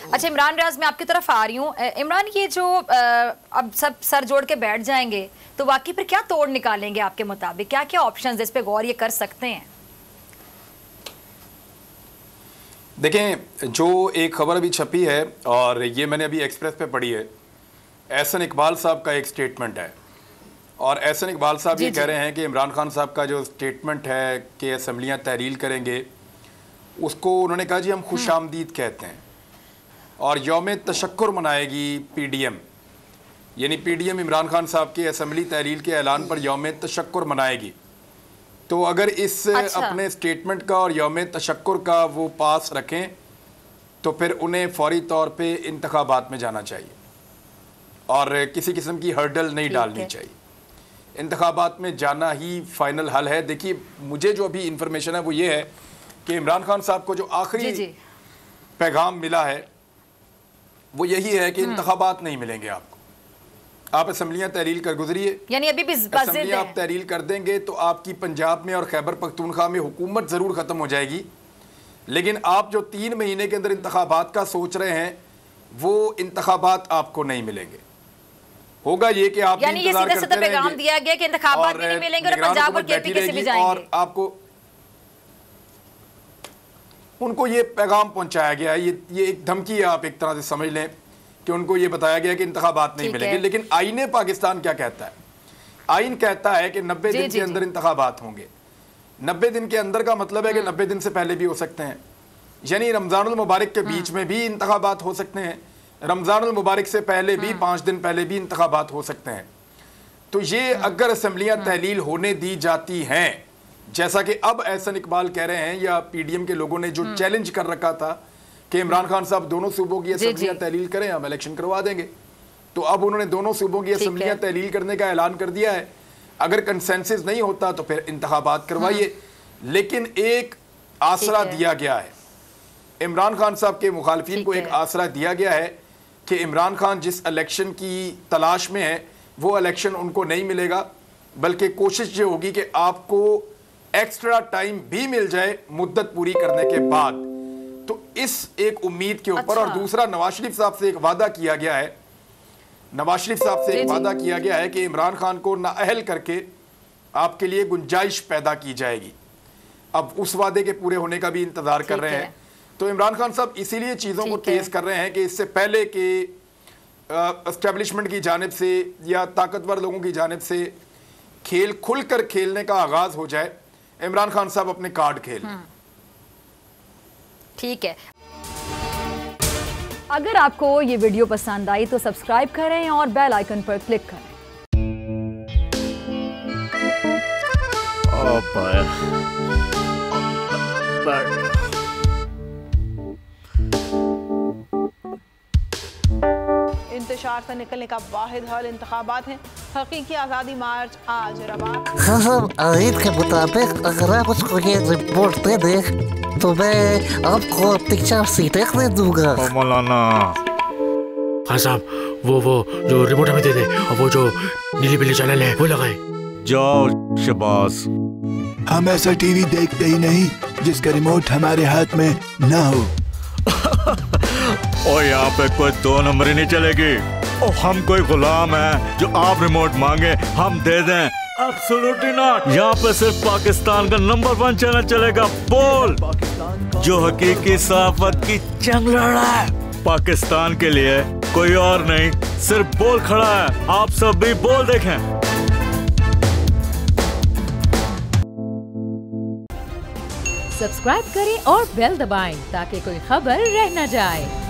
अच्छा इमरान रियाज, मैं आपकी तरफ आ रही हूँ। इमरान, ये जो अब सब सर जोड़ के बैठ जाएंगे तो वाकई फिर क्या तोड़ निकालेंगे आपके मुताबिक? क्या क्या ऑप्शंस इस पे गौर ये कर सकते हैं? देखें, जो एक खबर अभी छपी है और ये मैंने अभी एक्सप्रेस पे पढ़ी है, एहसन इकबाल साहब का एक स्टेटमेंट है और एहसन इकबाल साहब ये कह रहे हैं कि इमरान खान साहब का जो स्टेटमेंट है कि असम्बलियाँ तहरील करेंगे, उसको उन्होंने कहा जी हम खुशामदीद कहते हैं और यौम तशक्कुर मनाएगी पीडीएम, यानी पीडीएम इमरान खान साहब के असम्बली तहरील के ऐलान पर यौम तशक्कुर मनाएगी। तो अगर इस अपने स्टेटमेंट का और यौम तशक्कुर का वो पास रखें तो फिर उन्हें फौरी तौर पे इंतखाबात में जाना चाहिए और किसी किस्म की हर्डल नहीं डालनी चाहिए। इंतखाबात में जाना ही फाइनल हल है। देखिए, मुझे जो अभी इंफॉर्मेशन है वो ये है कि इमरान खान साहब को जो आखिरी पैगाम मिला है वो यही है कि इंतखाबात नहीं मिलेंगे आपको, आप असम्बलियाँ तहरील कर गुजरिए। यानी अभी भी असम्बलियाँ आप तहरील कर देंगे तो आपकी पंजाब में और खैबर पख्तूनख्वा में हुकूमत ज़रूर ख़त्म हो जाएगी, लेकिन आप जो 3 महीने के अंदर इंतखाबात का सोच रहे हैं वो इंतखाबात आपको नहीं मिलेंगे। होगा ये कि आप यानी ये सीधा पैगाम दिया गया कि इंतखाबात भी नहीं मिलेंगे और पंजाब और केपी के से भी जाएंगे और आपको उनको ये पैगाम पहुंचाया गया है। ये एक धमकी है, आप एक तरह से समझ लें कि उनको ये बताया गया कि इंतखाबात नहीं मिलेंगे। लेकिन आईने पाकिस्तान क्या कहता है? आइन कहता है कि 90 दिन के अंदर इंतखाबात होंगे। 90 दिन के अंदर का मतलब है कि 90 दिन से पहले भी हो सकते हैं, यानी रमजानुल मुबारक के बीच में भी इंतखाबात हो सकते हैं, रमजानुल मुबारक से पहले भी 5 दिन पहले भी इंतखाबात हो सकते हैं। तो ये अगर असम्बलियाँ तहलील होने दी जाती हैं, जैसा कि अब एहसन इकबाल कह रहे हैं या पीडीएम के लोगों ने जो चैलेंज कर रखा था कि इमरान खान साहब दोनों सूबों की असम्बलियाँ तहलील करें, हम इलेक्शन करवा देंगे, तो अब उन्होंने दोनों सूबों की असम्बलियाँ तहलील करने का ऐलान कर दिया है। अगर कंसेंसस नहीं होता तो फिर इंतखाबात करवाइए। लेकिन एक आसरा दिया गया है, इमरान खान साहब के मुखालफिन को एक आसरा दिया गया है कि इमरान खान जिस इलेक्शन की तलाश में है वो इलेक्शन उनको नहीं मिलेगा, बल्कि कोशिश ये होगी कि आपको एक्स्ट्रा टाइम भी मिल जाए मुद्दत पूरी करने के बाद। तो इस एक उम्मीद के ऊपर और दूसरा नवाज शरीफ साहब से एक वादा किया गया है, नवाज शरीफ साहब से एक वादा किया गया है कि इमरान खान को नाअहल करके आपके लिए गुंजाइश पैदा की जाएगी। अब उस वादे के पूरे होने का भी इंतजार कर रहे हैं। तो इमरान खान साहब इसीलिए चीज़ों को तेज़ कर रहे हैं कि इससे पहले कि एस्टेब्लिशमेंट की जानिब से या ताकतवर लोगों की जानिब से खेल खुलकर खेलने का आगाज़ हो जाए, इमरान खान साहब अपने कार्ड खेल। ठीक है। अगर आपको ये वीडियो पसंद आई तो सब्सक्राइब करें और बेल आइकन पर क्लिक करें। इंतशार से निकलने का वाहिद हल इंतखाबात है। हकीकी आज़ादी मार्च आज रवा। हाँ, आइन के मुताबिक अगर आप उसको ये रिपोर्ट दे दें तो मैं आपको अपनी 4 सीटें दे दूंगा। मौलाना खान साहब, वो जो रिपोर्ट हमें दे दे और वो जो नीली पीली चैनल है वो लगाए। जाओ शबाज। हम ऐसा टीवी देखते ही नहीं जिसका रिमोट हमारे हाथ में ना हो। और यहाँ पे कोई 2 नंबरी नहीं चलेगी। और हम कोई गुलाम है जो आप रिमोट मांगे हम दे दें? Absolutely not. यहाँ पे सिर्फ पाकिस्तान का नंबर 1 चैनल चलेगा, बोल, जो हकीकी सहाफत की जंग लड़ रहा है पाकिस्तान के लिए, कोई और नहीं, सिर्फ बोल खड़ा है। आप सब भी बोल देखें। सब्सक्राइब करें और बेल दबाएं ताकि कोई खबर रह न जाए।